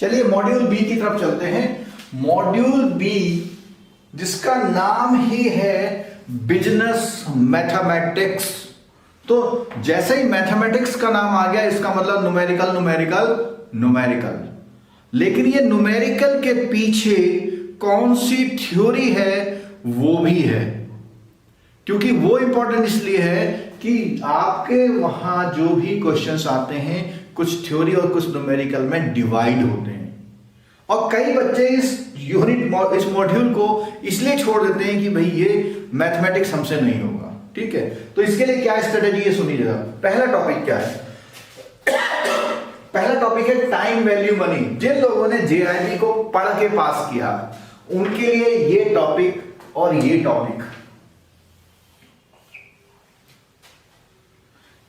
चलिए module B की तरफ चलते हैं। मॉड्यूल बी जिसका नाम ही है बिजनेस मैथमेटिक्स। तो जैसे ही मैथमेटिक्स का नाम आ गया इसका मतलब न्यूमेरिकल न्यूमेरिकल न्यूमेरिकल। लेकिन ये न्यूमेरिकल के पीछे कौन सी थ्योरी है वो भी है, क्योंकि वो इंपॉर्टेंट इसलिए है कि आपके वहां जो भी क्वेश्चंस आते हैं कुछ थ्योरी और कुछ न्यूमेरिकल में डिवाइड होते हैं। और कई बच्चे इस इस मॉड्यूल को इसलिए छोड़ देते हैं कि भाई ये मैथमेटिक्स हमसे नहीं होगा। ठीक है, तो इसके लिए क्या स्ट्रेटेजी है सुनिएगा। पहला टॉपिक क्या है? पहला टॉपिक है टाइम वैल्यू मनी। जिन लोगों ने जेआईबी को पढ़ के पास किया उनके लिए ये टॉपिक और ये टॉपिक।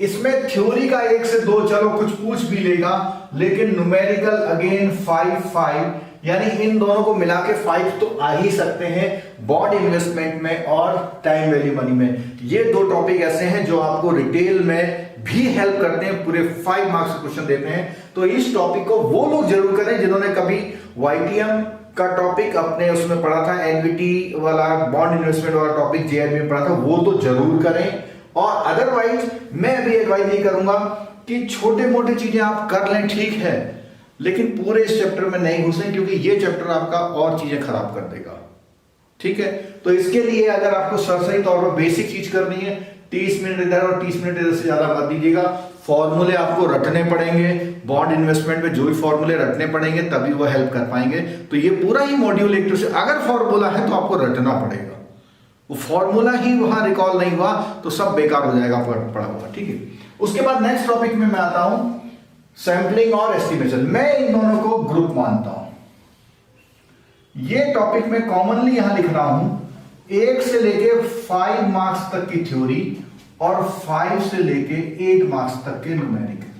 इसमें थ्योरी का 1 से 2 चलो कुछ पूछ भी लेगा, लेकिन न्यूमेरिकल अगेन 5 यानी इन दोनों को मिला के 5 तो आ ही सकते हैं बॉन्ड इन्वेस्टमेंट में और टाइम वैल्यू मनी में। ये 2 टॉपिक ऐसे हैं जो आपको रिटेल में भी हेल्प करते हैं, पूरे 5 मार्क्स के क्वेश्चन देते हैं। तो इस टॉपिक को वो लोग जरूर करें जिन्होंने कभी वाईटीएम का टॉपिक अपने उसमें पढ़ा था, एनवीटी वाला बॉन्ड इन्वेस्टमेंट वाला टॉपिक जेआईबी में पढ़ा था, वो तो जरूर करें। और अदरवाइज मैं भी एडवाइज नहीं करूंगा कि छोटे मोटे चीजें आप कर लें, ठीक है, लेकिन पूरे इस चैप्टर में नहीं घुसें, क्योंकि ये चैप्टर आपका और चीजें खराब कर देगा। ठीक है, तो इसके लिए अगर आपको सरसरी तौर पर बेसिक चीज करनी है 30 मिनट इधर और 30 मिनट इधर से ज्यादा मत दीजिएगा। फॉर्मूले आपको रटने पड़ेंगे, बॉन्ड इन्वेस्टमेंट में जो भी फॉर्मूले रटने पड़ेंगे तभी वो हेल्प कर पाएंगे। तो ये पूरा ही मॉड्यूल एक से अगर फॉर्मूला है तो आपको रटना पड़ेगा, वो फॉर्मूला ही वहां रिकॉल नहीं हुआ तो सब बेकार हो जाएगा पढ़ा हुआ। ठीक है, उसके बाद नेक्स्ट टॉपिक में मैं आता हूं सैंपलिंग और एस्टिमेशन। मैं इन दोनों को ग्रुप मानता हूं। ये टॉपिक में कॉमनली यहां लिख रहा हूं 1 से लेके 5 मार्क्स तक की थ्योरी और 5 से लेके 8 मार्क्स तक के न्यूमेरिकल।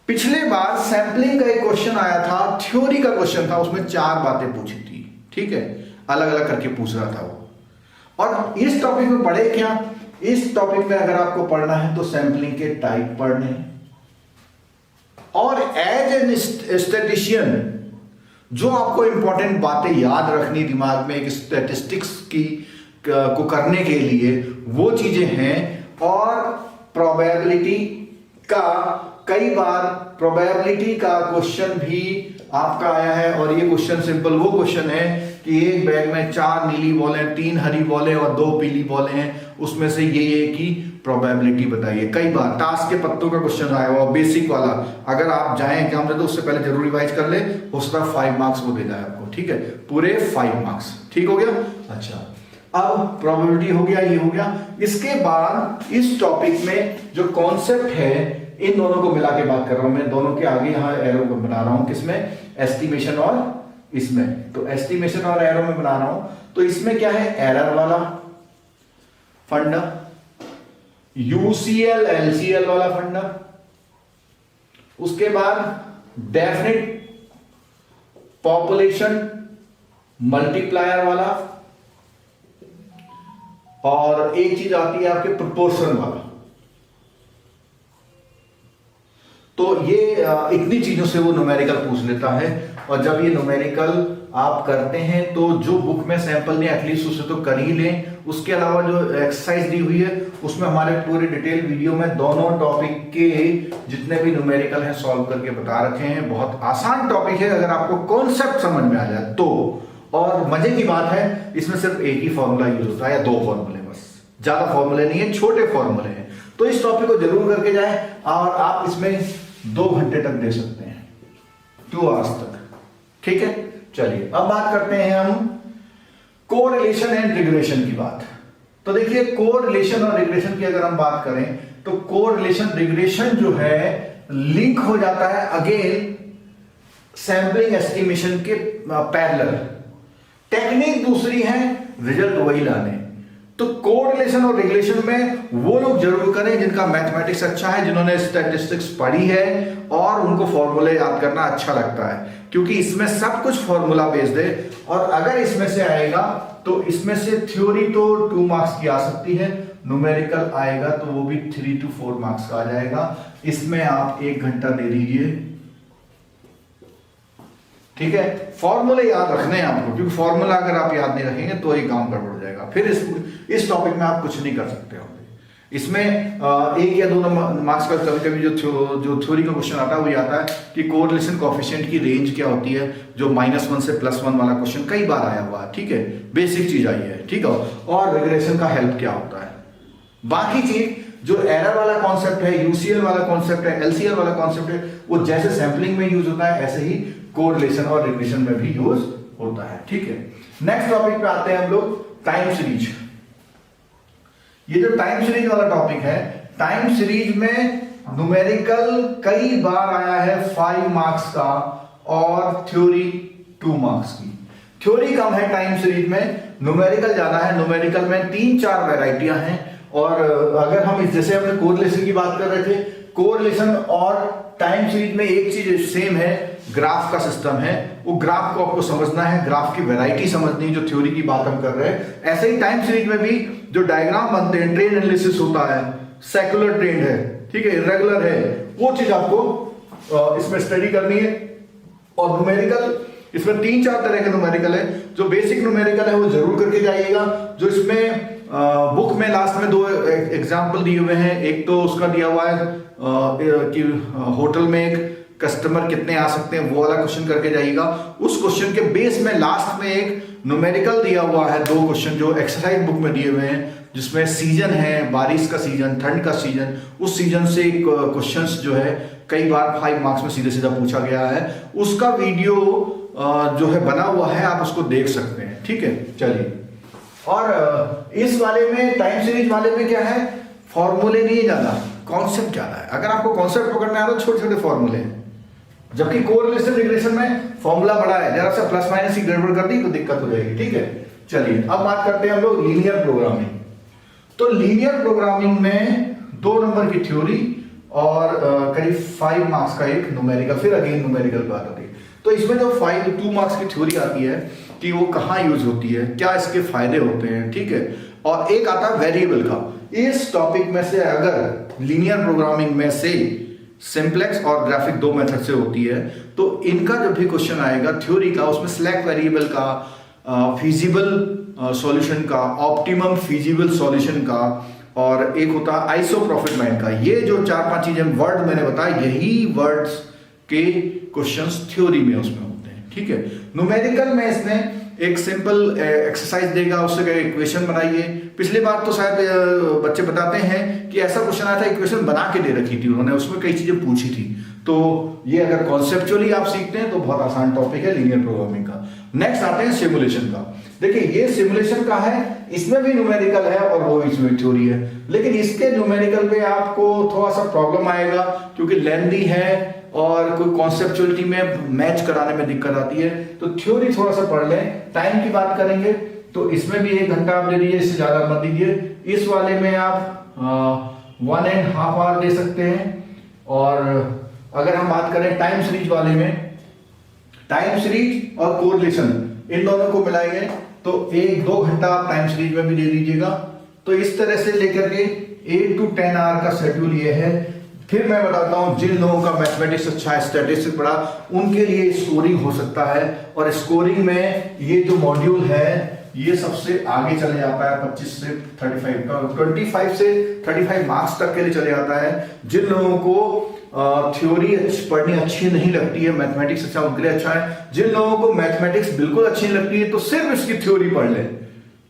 पिछले बार सैंपलिंग का एक क्वेश्चन आया था, थ्योरी का क्वेश्चन था, उसमें 4 बातें पूछी थी। ठीक है, अलग अलग करके पूछ रहा था वो। और इस टॉपिक में पढ़े क्या? इस टॉपिक में अगर आपको पढ़ना है तो सैंपलिंग के टाइप पढ़ने हैं, और एज एन स्टैटिस्टिशियन जो आपको इंपॉर्टेंट बातें याद रखनी दिमाग में एक स्टैटिस्टिक्स की को करने के लिए वो चीजें हैं। और प्रोबेबिलिटी का कई बार प्रोबेबिलिटी का क्वेश्चन भी आपका आया है, और ये क्वेश्चन सिंपल वो क्वेश्चन है कि एक बैग में 4 नीली बॉलें, 3 हरी बॉलें और 2 पीली बॉलें हैं, उसमें से ये की प्रोबेबिलिटी बताइए। कई बार टास्क के पत्तों का क्वेश्चन आया हुआ बेसिक वाला, अगर आप जाएं एग्जाम में तो उससे पहले जरूर रिवाइज कर ले, हो सकता है 5 मार्क्स वो देना है आपको। ठीक है, पूरे 5 मार्क्स। ठीक हो गया? अच्छा, अब प्रोबेबिलिटी हो गया, ये हो गया। इसके बाद इस टॉपिक में जो कॉन्सेप्ट है इन दोनों को मिला के बात कर रहा हूं मैं, दोनों के आगे यहां एरो बना रहा हूं, किसमें? एस्टिमेशन और इसमें। तो एस्टिमेशन और एरो में बना रहा हूं, तो इसमें क्या है? एरर वाला फंडा, यूसीएल एलसीएल वाला फंडा, उसके बाद डेफिनिट पॉपुलेशन मल्टीप्लायर वाला, और एक चीज आती है आपके प्रोपोर्शन वाला। तो ये इतनी चीजों से वो न्यूमेरिकल पूछ लेता है। और जब ये न्यूमेरिकल आप करते हैं तो जो बुक में सैंपल ने एटलीस्ट उसे तो कर ही लें। उसके अलावा जो एक्सरसाइज दी हुई है उसमें हमारे पूरे डिटेल वीडियो में दोनों टॉपिक के जितने भी न्यूमेरिकल हैं सॉल्व करके बता रखे हैं। बहुत आसान टॉपिक है अगर आपको कॉन्सेप्ट समझ में आ जाए तो। और मजे की बात है इसमें सिर्फ एक ही फॉर्मूला यूज होता है या 2 फॉर्मूले, बस ज्यादा फॉर्मूले नहीं है, छोटे फॉर्मूले हैं। तो इस टॉपिक को जरूर करके जाएं, और आप इसमें 2 घंटे तक दे सकते हैं, 2 आवर्स तक। ठीक है, चलिए अब बात करते हैं हम कोरिलेशन एंड रिग्रेशन की बात। तो देखिए कोरिलेशन और रिग्रेशन की अगर हम बात करें तो कोरिलेशन रिग्रेशन जो है लिंक हो जाता है अगेन सैंपलिंग एस्टिमेशन के पैरेलल। टेक्निक दूसरी है, रिजल्ट वही लाने। तो कोरिलेशन और रिग्रेशन में वो लोग जरूर करें जिनका मैथमेटिक्स अच्छा है, जिन्होंने स्टैटिस्टिक्स पढ़ी है और उनको फॉर्मूले याद करना अच्छा लगता है, क्योंकि इसमें सब कुछ फॉर्मूला बेस्ड है। और अगर इसमें से आएगा तो इसमें से थ्योरी तो 2 मार्क्स की आ सकती है, न्यूमेरिकल आएगा तो वो भी 3 to 4 मार्क्स का आ जाएगा। इसमें आप 1 घंटा दे दीजिए ठीक है, फॉर्मूले याद रखने हैं आपको, क्योंकि फॉर्मूला अगर आप याद नहीं रखेंगे तो ये काम गड़बड़ हो जाएगा, फिर इस टॉपिक में आप कुछ नहीं कर सकते हो। इसमें एक या दो मार्क्स का कभी कभी जो थ्योरी का क्वेश्चन आता है वो आता है कि कोरिलेशन कोएफिशिएंट की रेंज क्या होती है, जो -1 से +1 वाला क्वेश्चन कई बार आया हुआ है, ठीक है, बेसिक चीज आई है, ठीक है, और रिग्रेशन का हेल्प क्या होता है। बाकी चीज जो एरर वाला कॉन्सेप्ट है, यूसीएल वाला कॉन्सेप्ट है, एलसीएल वाला कॉन्सेप्ट है, वो जैसे सैंपलिंग में यूज होता है ऐसे ही कोरिलेशन और रिग्रेशन में भी यूज होता है, ठीक है। नेक्स्ट टॉपिक पे आते हैं हम लोग, टाइम सीरीज। ये जो टाइम सीरीज वाला टॉपिक है, टाइम सीरीज में न्यूमेरिकल कई बार आया है 5 मार्क्स का और थ्योरी 2 मार्क्स की। थ्योरी कम है टाइम सीरीज में, न्यूमेरिकल ज्यादा है। न्यूमेरिकल में 3-4 वैरायटियां हैं, और अगर हम जैसे हमने कोरिलेशन की बात कर रहे थे, कोरिलेशन और टाइम सीरीज में एक चीज सेम है, ग्राफ का सिस्टम है। वो ग्राफ को आपको समझना है, ग्राफ की वैरायटी समझनी है, जो थ्योरी की बात हम कर रहे हैं। ऐसे ही टाइम सीरीज में भी जो डायग्राम बनते हैं, ट्रेंड एनालिसिस होता है, सेक्युलर ट्रेंड है, ठीक है, इरेगुलर है, वो चीज आपको इसमें स्टडी करनी है। और न्यूमेरिकल, इसमें 3-4 तरह के न्यूमेरिकल है। जो बेसिक न्यूमेरिकल है वो जरूर करके जाइएगा। जो इसमें बुक में लास्ट में 2 एग्जाम्पल दिए हुए हैं। एक तो उसका दिया हुआ है कि होटल में एक कस्टमर कितने आ सकते हैं, वो वाला क्वेश्चन करके जाइएगा। उस क्वेश्चन के बेस में लास्ट में एक न्यूमेरिकल दिया हुआ है, 2 क्वेश्चन जो एक्सरसाइज बुक में दिए हुए हैं, जिसमें सीजन है, बारिश का सीजन, ठंड का सीजन, उस सीजन से क्वेश्चंस जो है कई बार 5 मार्क्स में सीधे सीधा पूछा गया है। उसका वीडियो जो है बना हुआ है, आप उसको देख सकते हैं, ठीक है। चलिए, और इस वाले में टाइम सीरीज वाले में क्या है, फॉर्मूले नहीं है ज्यादा, कॉन्सेप्ट ज्यादा है। अगर आपको कॉन्सेप्ट पकड़ना है तो छोटे छोटे फॉर्मूले हैं, जबकि कोरिलेशन रिग्रेशन में फॉर्मूला बड़ा है, जरा सा प्लस माइनस की गड़बड़ कर दी तो दिक्कत हो जाएगी, ठीक है। चलिए, अब बात करते हैं हम लोग लीनियर प्रोग्रामिंग। तो लीनियर प्रोग्रामिंग में 2 नंबर की थ्योरी और करीब 5 मार्क्स का एक न्यूमेरिकल, फिर अगेन न्यूमेरिकल बात आती है। तो इसमें जो 2 मार्क्स की थ्योरी आती है कि वो कहाँ यूज होती है, क्या इसके फायदे होते हैं, ठीक है। और एक आता है वेरिएबल का। इस टॉपिक में से अगर लीनियर प्रोग्रामिंग में से सिंप्लेक्स और ग्राफिक 2 मेथड से होती है, तो इनका जब भी क्वेश्चन आएगा थ्योरी का, उसमें सिलेक्ट वेरिएबल का, फीजिबल सॉल्यूशन का, ऑप्टिमम फीजिबल सॉल्यूशन का, और एक होता है आइसोप्रोफिट लाइन का। ये जो 4-5 चीजें वर्ड मैंने बताया, यही वर्ड्स के क्वेश्चंस थ्योरी में उसमें होते हैं, ठीक है। न्यूमेरिकल में इसने एक सिंपल एक्सरसाइज देगा, उससे इक्वेशन बनाइए। पिछली बार तो शायद बच्चे बताते हैं कि ऐसा क्वेश्चन आया था, इक्वेशन बना के दे रखी थी उन्होंने, उसमें कई चीजें पूछी थी। तो ये अगर कॉन्सेप्चुअली आप सीखते हैं तो बहुत आसान टॉपिक है लीनियर प्रोग्रामिंग का। नेक्स्ट आते हैं सिमुलेशन का। देखिए, ये सिमुलेशन का है, इसमें भी न्यूमेरिकल है और वो इसमें थ्योरी है, लेकिन इसके न्यूमेरिकल पे आपको थोड़ा सा प्रॉब्लम आएगा, क्योंकि लेंथी है और कोई कॉन्सेप्चुअलिटी में मैच कराने में दिक्कत आती है। तो थ्योरी थोड़ा सा पढ़ लें। टाइम की बात करेंगे तो इसमें भी 1 घंटा आप दे दीजिए, इससे ज्यादा मत दीजिए। इस वाले में आप 1.5 आवर दे सकते हैं। और अगर हम बात करें टाइम सीरीज वाले में, टाइम सीरीज और कोरिलेशन इन दोनों को मिलाएंगे तो 1-2 घंटा आप टाइम सीरीज में भी दे दीजिएगा। तो इस तरह से लेकर के 8 to 10 आवर का शेड्यूल ये है। फिर मैं बताता हूं, जिन लोगों का मैथमेटिक्स अच्छा है, स्टैटिस्टिक्स पढ़ा, उनके लिए स्कोरिंग हो सकता है। और स्कोरिंग में ये जो मॉड्यूल है ये सबसे आगे चले जाता है, 25 से 25 से 35 मार्क्स तक के लिए चले जाता है। जिन लोगों को थ्योरी पढ़नी अच्छी नहीं लगती है, मैथमेटिक्स अच्छा उनके लिए अच्छा है। जिन लोगों को मैथमेटिक्स बिल्कुल अच्छी नहीं लगती है तो सिर्फ इसकी थ्योरी पढ़ लें।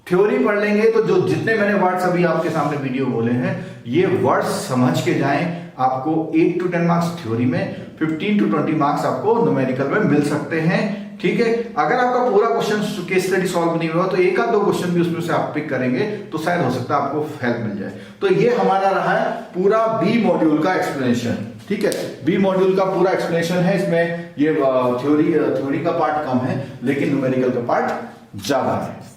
थ्योरी पढ़ लेंगे तो जो जितने मैंने वर्ड्स अभी आपके सामने वीडियो बोले हैं, ये वर्ड्स समझ के जाएं, आपको 8 to 10 मार्क्स थ्योरी में, 15 to 20 मार्क्स आपको न्यूमेरिकल में मिल सकते हैं, ठीक है। अगर आपका पूरा क्वेश्चन केस स्टडी सॉल्व नहीं हुआ तो 1-2 क्वेश्चन भी उसमें से आप पिक करेंगे तो शायद हो सकता है आपको हेल्प मिल जाए। तो ये हमारा रहा है पूरा बी मॉड्यूल का एक्सप्लेनेशन, ठीक है। बी मॉड्यूल का पूरा एक्सप्लेनेशन है। इसमें ये थ्योरी का पार्ट कम है, लेकिन न्यूमेरिकल का पार्ट ज्यादा है।